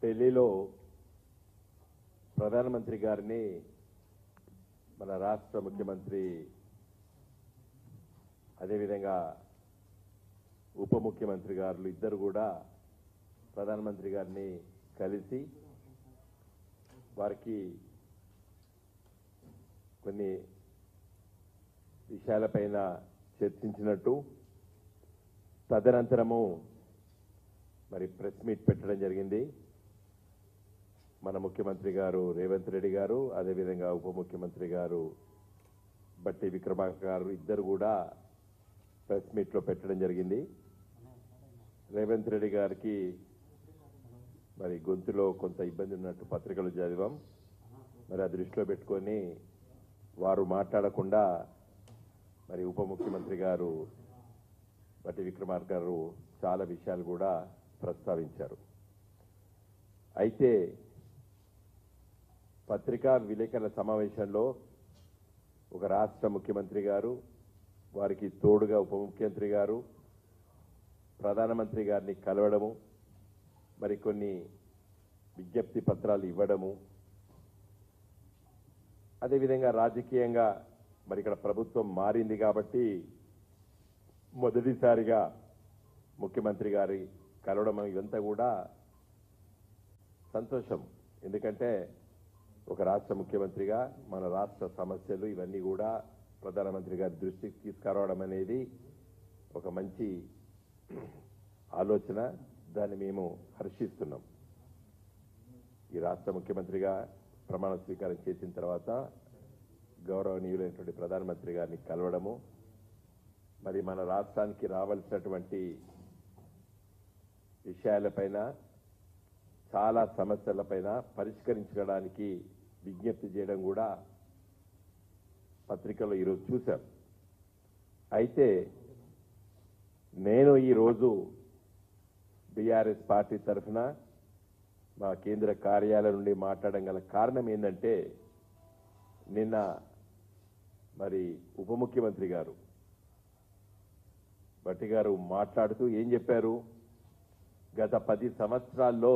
ఢిల్లీలో ప్రధానమంత్రి గారిని మన రాష్ట్ర ముఖ్యమంత్రి అదేవిధంగా ఉప ముఖ్యమంత్రి గారు ఇద్దరు కూడా ప్రధానమంత్రి గారిని కలిసి వారికి కొన్ని విషయాలపైన చర్చించినట్టు తదనంతరము మరి ప్రెస్ మీట్ పెట్టడం జరిగింది. మన ముఖ్యమంత్రి గారు రేవంత్ రెడ్డి గారు అదేవిధంగా ఉప ముఖ్యమంత్రి గారు బట్టి విక్రమార్క గారు ఇద్దరు కూడా ప్రెస్ మీట్లో పెట్టడం జరిగింది. రేవంత్ రెడ్డి గారికి మరి గొంతులో కొంత ఇబ్బంది ఉన్నట్టు పత్రికలు చదివాం. మరి ఆ దృష్టిలో పెట్టుకొని వారు మాట్లాడకుండా మరి ఉప ముఖ్యమంత్రి గారు బట్టి విక్రమార్క గారు చాలా విషయాలు కూడా ప్రస్తావించారు. అయితే పత్రికా విలేకరుల సమావేశంలో ఒక రాష్ట్ర ముఖ్యమంత్రి గారు వారికి తోడుగా ఉప ముఖ్యమంత్రి గారు ప్రధానమంత్రి గారిని కలవడము మరికొన్ని విజ్ఞప్తి పత్రాలు ఇవ్వడము అదేవిధంగా రాజకీయంగా మరి ఇక్కడ ప్రభుత్వం మారింది కాబట్టి మొదటిసారిగా ముఖ్యమంత్రి గారి కలవడం ఇదంతా కూడా సంతోషం. ఎందుకంటే ఒక రాష్ట్ర ముఖ్యమంత్రిగా మన రాష్ట్ర సమస్యలు ఇవన్నీ కూడా ప్రధానమంత్రి గారి దృష్టికి తీసుకురావడం అనేది ఒక మంచి ఆలోచన. దాన్ని మేము హర్షిస్తున్నాం. ఈ రాష్ట్ర ముఖ్యమంత్రిగా ప్రమాణ స్వీకారం చేసిన తర్వాత గౌరవనీయులైనటువంటి ప్రధానమంత్రి గారిని కలవడము మరి మన రాష్ట్రానికి రావాల్సినటువంటి విషయాలపైన చాలా సమస్యలపైన పరిష్కరించడానికి విజ్ఞప్తి చేయడం కూడా పత్రికలో ఈరోజు చూశాం. అయితే నేను ఈరోజు బీఆర్ఎస్ పార్టీ తరఫున మా కేంద్ర కార్యాలయం నుండి మాట్లాడడం గల కారణం ఏంటంటే నిన్న మరి ఉప ముఖ్యమంత్రి గారు బట్టి గారు మాట్లాడుతూ ఏం చెప్పారు, గత 10 సంవత్సరాల్లో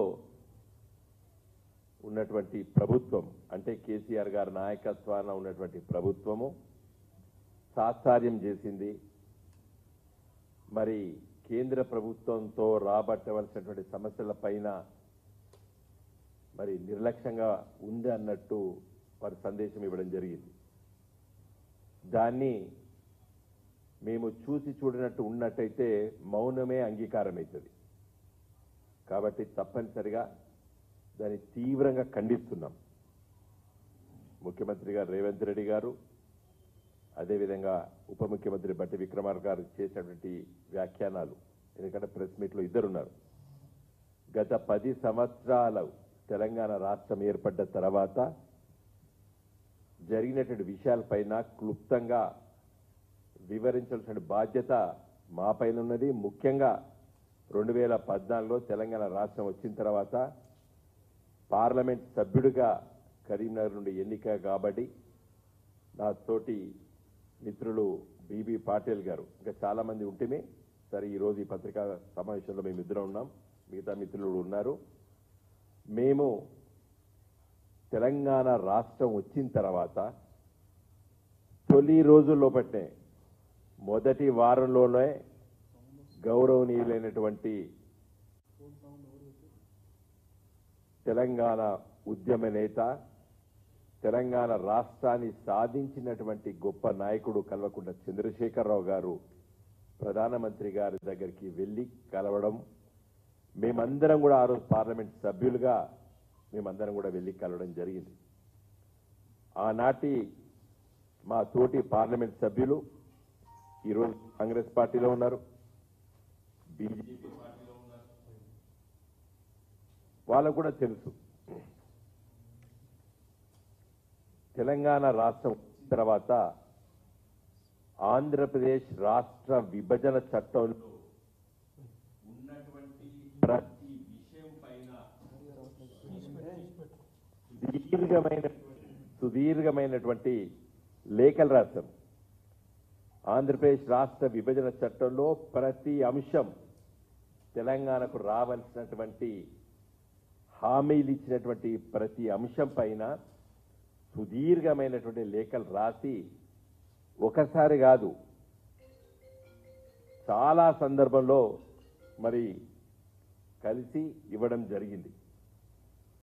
ఉన్నటువంటి ప్రభుత్వం అంటే కేసీఆర్ గారి నాయకత్వాన ఉన్నటువంటి ప్రభుత్వము సాత్కార్యం చేసింది. మరి కేంద్ర ప్రభుత్వంతో రాబట్టవలసినటువంటి సమస్యల పైన మరి నిర్లక్ష్యంగా ఉంది అన్నట్టు వారి సందేశం ఇవ్వడం జరిగింది. దాన్ని మేము చూసి చూడనట్టు ఉన్నట్టయితే మౌనమే అంగీకారం అవుతుంది. కాబట్టి తప్పనిసరిగా దాన్ని తీవ్రంగా ఖండిస్తున్నాం. ముఖ్యమంత్రి గారు రేవంత్ రెడ్డి గారు అదేవిధంగా ఉప ముఖ్యమంత్రి బట్టి విక్రమార్క గారు చేసినటువంటి వ్యాఖ్యానాలు, ఎందుకంటే ప్రెస్ మీట్లో ఇద్దరున్నారు. గత 10 సంవత్సరాలు తెలంగాణ రాష్ట్రం ఏర్పడ్డ తర్వాత జరిగినటువంటి విషయాలపైన క్లుప్తంగా వివరించాల్సిన బాధ్యత మా పైన ఉన్నది. ముఖ్యంగా 2014లో తెలంగాణ రాష్ట్రం వచ్చిన తర్వాత పార్లమెంట్ సభ్యుడిగా కరీంనగర్ నుండి ఎన్నిక కాబట్టి నా తోటి మిత్రులు బీబీ పాటిల్ గారు ఇంకా చాలా మంది ఉంటేనే సరే ఈరోజు ఈ పత్రికా సమావేశంలో మేము ఇద్దరం ఉన్నాం, మిగతా మిత్రులు ఉన్నారు. మేము తెలంగాణ రాష్ట్రం వచ్చిన తర్వాత తొలి రోజుల్లోపట్నే మొదటి వారంలోనే గౌరవనీయులైనటువంటి తెలంగాణ ఉద్యమ నేత తెలంగాణ రాష్ట్రాన్ని సాధించినటువంటి గొప్ప నాయకుడు కల్వకుంట్ల చంద్రశేఖరరావు గారు ప్రధానమంత్రి గారి దగ్గరికి వెళ్లి కలవడం, మేమందరం కూడా ఆ రోజు పార్లమెంట్ సభ్యులుగా మేమందరం కూడా వెళ్లి కలవడం జరిగింది. ఆనాటి మా తోటి పార్లమెంట్ సభ్యులు ఈరోజు కాంగ్రెస్ పార్టీలో ఉన్నారు, బీజేపీ పార్టీలో ఉన్నారు. వాళ్ళకు కూడా తెలుసు తెలంగాణ రాష్ట్రం తర్వాత ఆంధ్రప్రదేశ్ రాష్ట్ర విభజన చట్టంలో ఉన్నటువంటి ప్రతి విషయం పైన సుదీర్ఘమైనటువంటి లేఖలు రాశాం. ఆంధ్రప్రదేశ్ రాష్ట్ర విభజన చట్టంలో ప్రతి అంశం తెలంగాణకు రావాల్సినటువంటి హామీలు ఇచ్చినటువంటి ప్రతి అంశం పైన సుదీర్ఘమైనటువంటి లేఖలు రాసి ఒకసారి కాదు చాలా సందర్భంలో మరి కలిసి ఇవ్వడం జరిగింది.